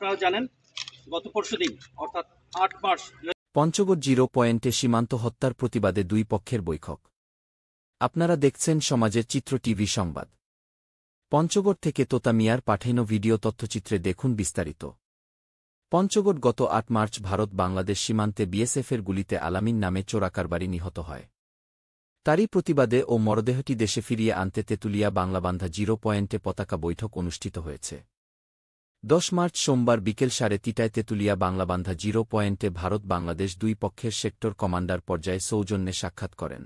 আপনারা জানেন গত পরশুদিন অর্থাৎ ৮ মার্চ পঞ্চগড় 0 পয়েন্টে সীমান্ত হত্যার প্রতিবাদে দুই পক্ষের বৈঠক। আপনারা দেখছেন সমাজের চিত্র টিভি সংবাদ। পঞ্চগড় থেকে তোতা মিয়ার পাঠানো ভিডিও তথ্যচিত্রে দেখুন বিস্তারিত। পঞ্চগড় গত ৮ মার্চ ভারত বাংলাদেশ সীমান্তে বিএসএফের গুলিতে আলামিন নামে চোরাকারবারি নিহত হয়। তারই প্রতিবাদে ও মরদেহটি দেশে ফিরিয়ে আনতে তেঁতুলিয়া বাংলাবান্ধা 0 পয়েন্টে পতাকা বৈঠক অনুষ্ঠিত হয়েছে। ১০ মার্চ সোমবার বিকেল ৩:৩০টায় তেঁতুলিয়া বাংলাবান্ধা 0 পয়েন্টে ভারত বাংলাদেশ দুই পক্ষের সেক্টর কমান্ডার পর্যায়ে সৌজন্যে সাক্ষাৎ করেন।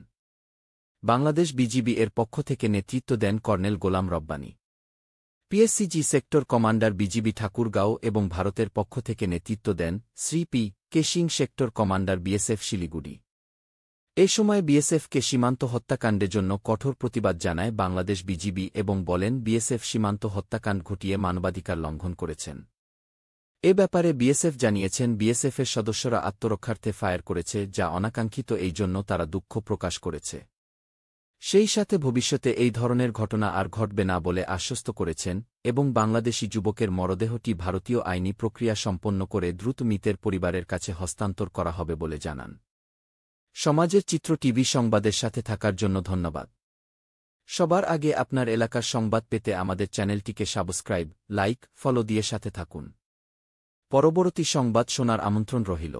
বাংলাদেশ বিজিবি এর পক্ষ থেকে নেতৃত্ব দেন colonel Golam Rabbani. PSCG sector commander BGB Thakurgaon এবং ভারতের পক্ষ থেকে নেতৃত্ব দেন Shri P K Singh sector commander BSF Siliguri. এ সময় বিএসএফকে সীমান্ত হত্যাকাণ্ডের জন্য কঠোর প্রতিবাদ জানায় বাংলাদেশ বিজিবি এবং বলেন বিএসএফ সীমান্ত হত্যাকাণ্ড ঘটিয়ে মানবাধিকার লঙ্ঘন করেছেন। এ ব্যাপারে বিএসএফ জানিয়েছেন বিএসএফের সদস্যরা আত্মরক্ষার্থে ফায়ার করেছে, যা অনাকাঙ্ক্ষিত, এই জন্য তারা দুঃখ প্রকাশ করেছে। সেই সাথে ভবিষ্যতে এই ধরনের ঘটনা আর ঘটবে না বলে আশ্বস্ত করেছেন এবং বাংলাদেশি যুবকের মরদেহটি ভারতীয় আইনি প্রক্রিয়া সম্পন্ন করে দ্রুত মৃতের পরিবারের কাছে হস্তান্তর করা হবে বলে জানান। সমাজের চিত্র টিভি সংবাদের সাথে থাকার জন্য ধন্যবাদ। সবার আগে আপনার এলাকার সংবাদ পেতে আমাদের চ্যানেলটিকে সাবস্ক্রাইব, লাইক, ফলো দিয়ে সাথে থাকুন। পরবর্তী সংবাদ শোনার আমন্ত্রণ রহিল।